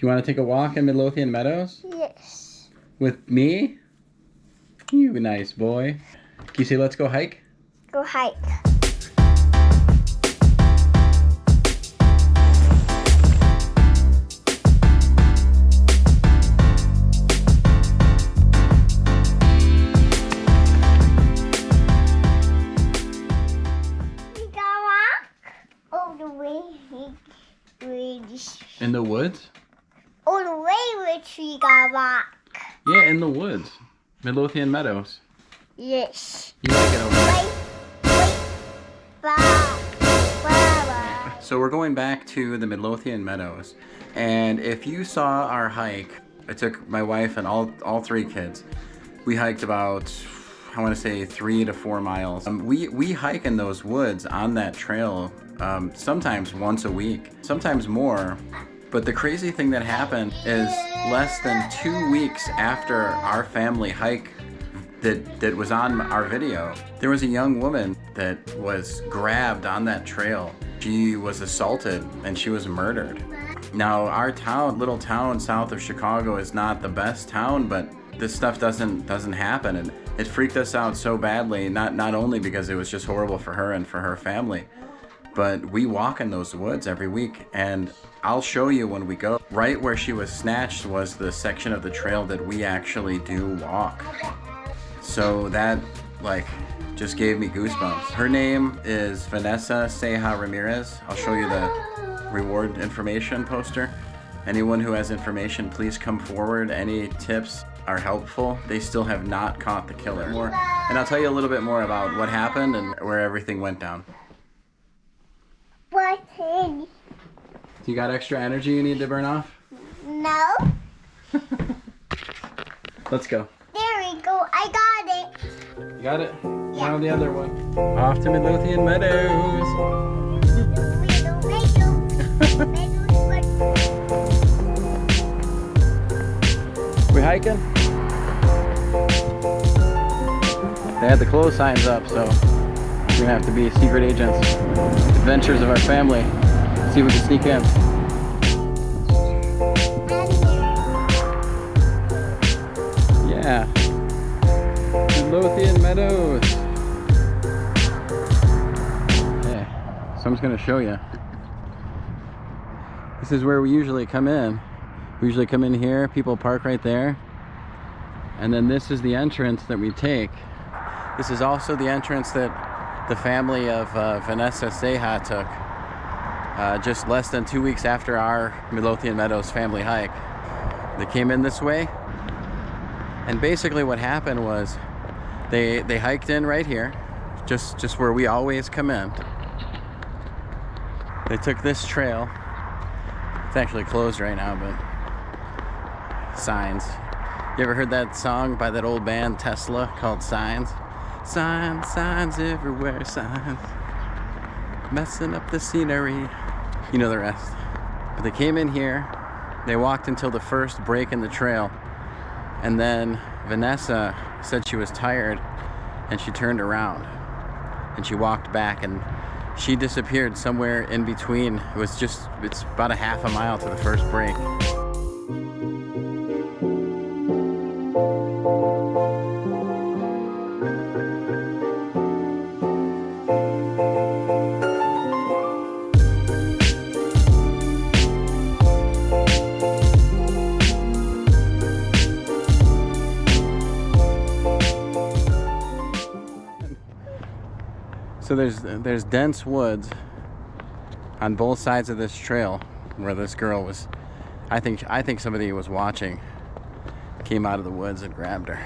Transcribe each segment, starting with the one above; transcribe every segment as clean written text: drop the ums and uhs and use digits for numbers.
you want to take a walk in Midlothian Meadows? Yes. With me? You nice boy. Can you say let's go hike? Go hike. We got walk all the way. In the woods? All the way which we got walk. Yeah, in the woods. Midlothian Meadows. Yes. You like it over there? Wait. So we're going back to the Midlothian Meadows. And if you saw our hike, I took my wife and all three kids. We hiked about, I want to say 3 to 4 miles. We hike in those woods on that trail sometimes once a week, sometimes more. But the crazy thing that happened is less than 2 weeks after our family hike that was on our video, there was a young woman that was grabbed on that trail. She was assaulted and she was murdered. Now our town, little town south of Chicago, is not the best town, but this stuff doesn't happen, and it freaked us out so badly. Not only because it was just horrible for her and for her family, but we walk in those woods every week, and I'll show you when we go. Right where she was snatched was the section of the trail that we actually do walk. So that, like, just gave me goosebumps. Her name is Vanessa Ceja Ramirez. I'll show you the reward information poster. Anyone who has information, please come forward. Any tips are helpful. They still have not caught the killer. And I'll tell you a little bit more about what happened and where everything went down. What? You got extra energy you need to burn off? No. Let's go. There we go. I got it. You got it? Yeah. Now the other one. Off to Midlothian Meadows. We hiking? They had the close signs up, so we're gonna have to be secret agents. Adventures of our family. See if we can sneak in. Yeah. Midlothian Meadows. Okay, so I'm just gonna show you. This is where we usually come in. We usually come in here, people park right there. And then this is the entrance that we take. This is also the entrance that the family of Vanessa Ceja took just less than 2 weeks after our Midlothian Meadows family hike. They came in this way, and basically what happened was they hiked in right here, just where we always come in. They took this trail. It's actually closed right now, but signs. You ever heard that song by that old band Tesla called Signs? Signs, signs everywhere, signs. Messing up the scenery. You know the rest. But they came in here, they walked until the first break in the trail, and then Vanessa said she was tired, and she turned around, and she walked back, and she disappeared somewhere in between. It's about a half a mile to the first break. So there's dense woods on both sides of this trail where this girl was. I think somebody was watching, came out of the woods and grabbed her,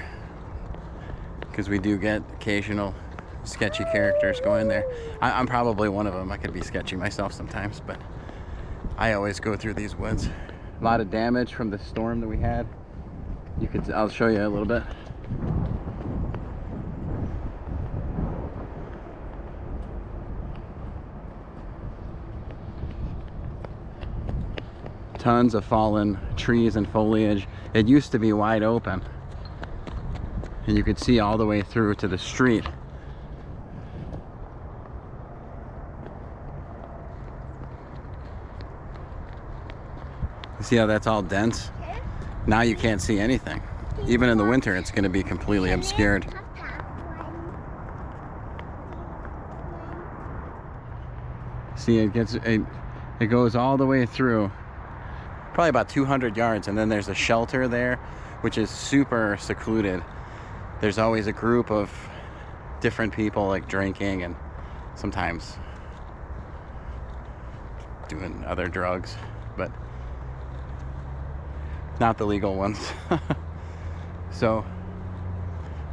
because we do get occasional sketchy characters going there. I'm probably one of them. I could be sketchy myself sometimes, but I always go through these woods. A lot of damage from the storm that we had. I'll show you a little bit. Tons of fallen trees and foliage. It used to be wide open, and you could see all the way through to the street. The See how that's all dense? Now you can't see anything. Even in the winter, it's going to be completely obscured. See, it goes all the way through, probably about 200 yards, and then there's a shelter there, which is super secluded. There's always a group of different people like drinking and sometimes doing other drugs, but not the legal ones. So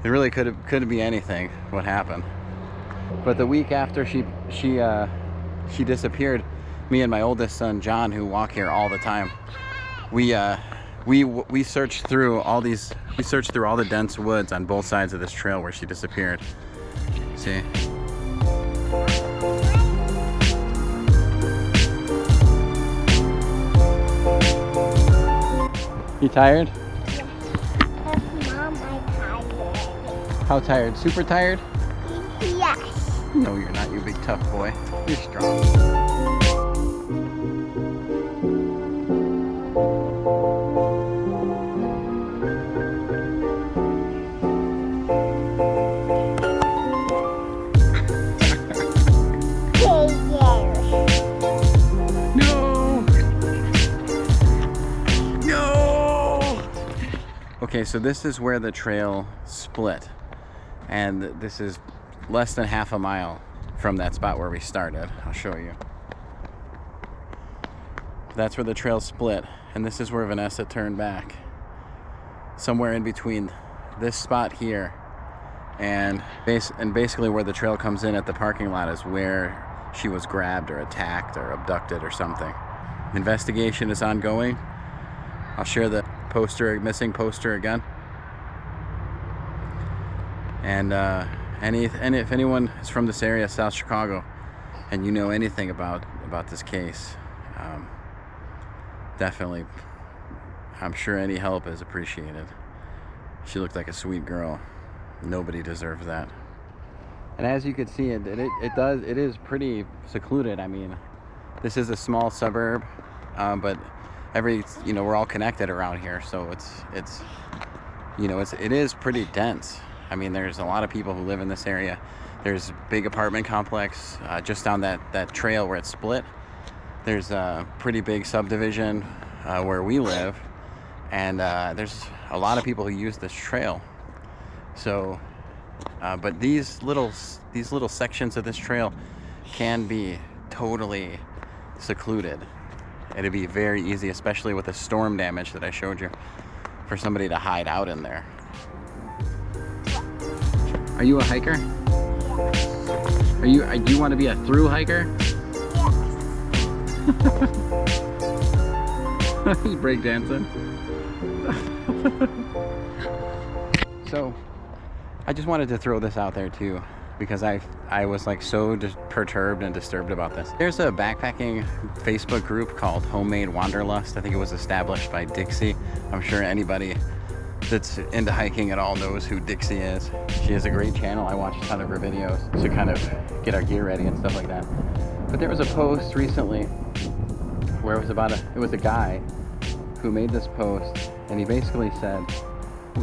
it really could be anything what happened. But the week after she disappeared, me and my oldest son John, who walk here all the time, we searched through all the dense woods on both sides of this trail where she disappeared. See? You tired? Mom, I'm tired. How tired? Super tired? Yes. No, you're not, you big tough boy. You're strong. Okay, so this is where the trail split, and this is less than half a mile from that spot where we started. I'll show you. That's where the trail split, and this is where Vanessa turned back. Somewhere in between this spot here and basically where the trail comes in at the parking lot is where she was grabbed or attacked or abducted or something. Investigation is ongoing. I'll share the missing poster again. And if anyone is from this area, South Chicago, and you know anything about this case, definitely, I'm sure any help is appreciated. She looked like a sweet girl. Nobody deserves that. And as you can see, it is pretty secluded. I mean, this is a small suburb, but we're all connected around here, so it is pretty dense. I mean, there's a lot of people who live in this area. There's a big apartment complex just down that trail where it split. There's a pretty big subdivision where we live, and there's a lot of people who use this trail. So, but these little sections of this trail can be totally secluded. It'd be very easy, especially with the storm damage that I showed you, for somebody to hide out in there. Are you a hiker? Yes. Do you want to be a through hiker? Yes. He's breakdancing. So, I just wanted to throw this out there too, because I was like so perturbed and disturbed about this. There's a backpacking Facebook group called Homemade Wanderlust. I think it was established by Dixie. I'm sure anybody that's into hiking at all knows who Dixie is. She has a great channel. I watch a ton of her videos to kind of get our gear ready and stuff like that. But there was a post recently where it was a guy who made this post, and he basically said,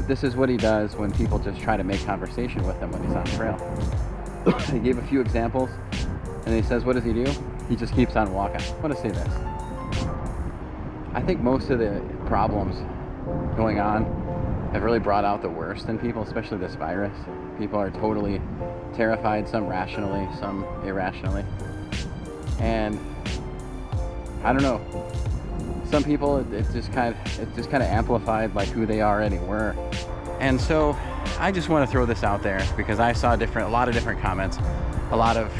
this is what he does when people just try to make conversation with him when he's on trail. He gave a few examples, and he says, what does he do? He just keeps on walking. I want to say this. I think most of the problems going on have really brought out the worst in people, especially this virus. People are totally terrified, some rationally, some irrationally. And I don't know. Some people, it just kind of amplified like who they already were. And so I just want to throw this out there because I saw a lot of different comments, a lot of,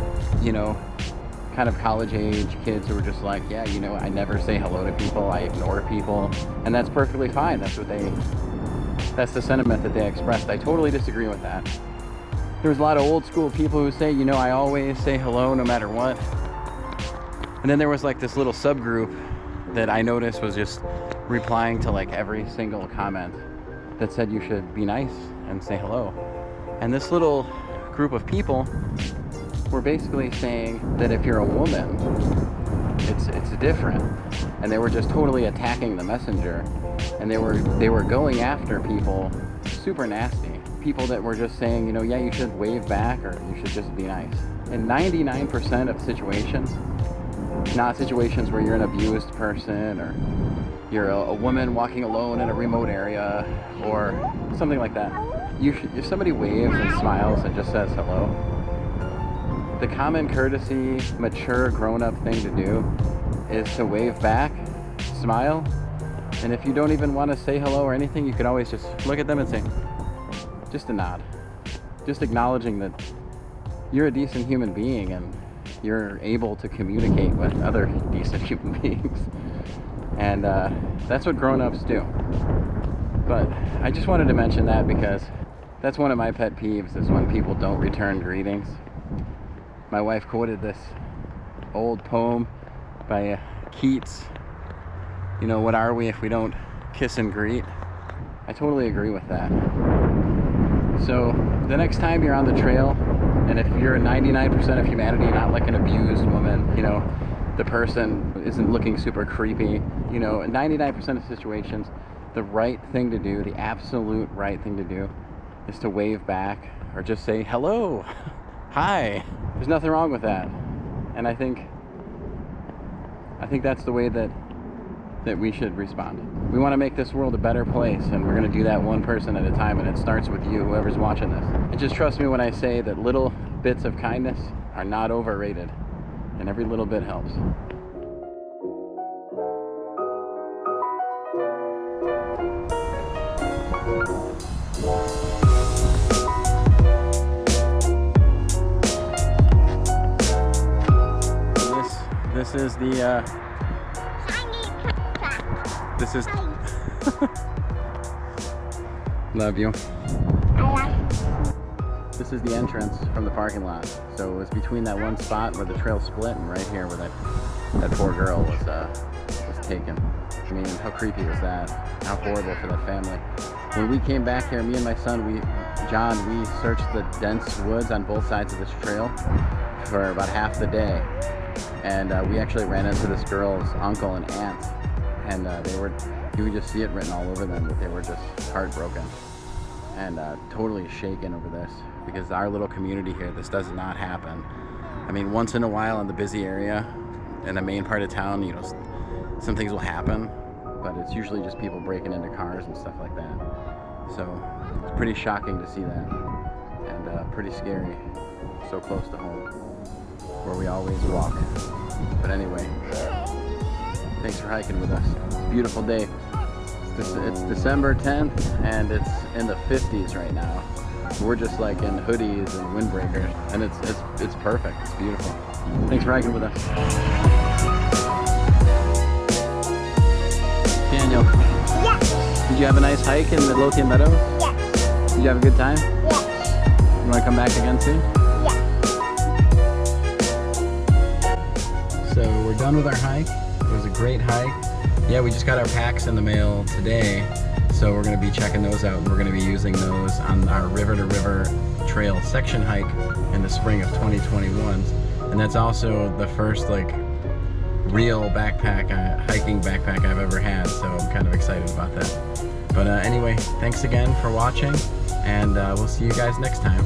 kind of college age kids who were just like, yeah, I never say hello to people, I ignore people, and that's perfectly fine. That's the sentiment that they expressed. I totally disagree with that. There's a lot of old school people who say, I always say hello no matter what. And then there was like this little subgroup that I noticed was just replying to like every single comment that said you should be nice and say hello. And this little group of people were basically saying that if you're a woman, it's different. And they were just totally attacking the messenger, and they were going after people super nasty. People that were just saying, you know, yeah, you should wave back or you should just be nice. In 99% of situations, not situations where you're an abused person or you're a woman walking alone in a remote area or something like that. If somebody waves and smiles and just says hello, the common courtesy, mature, grown-up thing to do is to wave back, smile, and if you don't even want to say hello or anything, you could always just look at them and say, just a nod. Just acknowledging that you're a decent human being and you're able to communicate with other decent human beings. And that's what grown-ups do. But I just wanted to mention that because that's one of my pet peeves, is when people don't return greetings. My wife quoted this old poem by Keats. You know, what are we if we don't kiss and greet? I totally agree with that. So the next time you're on the trail, and if you're 99% of humanity, not like an abused woman, you know, the person isn't looking super creepy, you know, 99% of situations, the right thing to do, the absolute right thing to do, is to wave back or just say hello, hi. There's nothing wrong with that. And I think that's the way that we should respond. We want to make this world a better place, and we're going to do that one person at a time, and it starts with you, whoever's watching this. And just trust me when I say that little bits of kindness are not overrated, and every little bit helps. This is the this is love you. This is the entrance from the parking lot. So it was between that one spot where the trail split and right here where that poor girl was taken. I mean, how creepy was that? How horrible for that family. When we came back here, me and my son, we searched the dense woods on both sides of this trail for about half the day. And we actually ran into this girl's uncle and aunt, and you could just see it written all over them that they were just heartbroken and totally shaken over this, because our little community here, this does not happen. I mean, once in a while in the busy area, in the main part of town, you know, some things will happen, but it's usually just people breaking into cars and stuff like that. So it's pretty shocking to see that, and pretty scary, so close to home, where we always walk. But anyway, thanks for hiking with us. It's a beautiful day. It's December 10th, and it's in the 50s right now. We're just like in hoodies and windbreakers, and it's perfect. It's beautiful. Thanks for hiking with us. Daniel. Yes. Did you have a nice hike in Midlothian Meadow? Yes. Did you have a good time? Yes. You want to come back again soon? So we're done with our hike. It was a great hike. Yeah, we just got our packs in the mail today, so we're going to be checking those out, and we're going to be using those on our river to river trail section hike in the spring of 2021. And that's also the first like real backpack, hiking backpack I've ever had, so I'm kind of excited about that. But anyway, thanks again for watching, and we'll see you guys next time.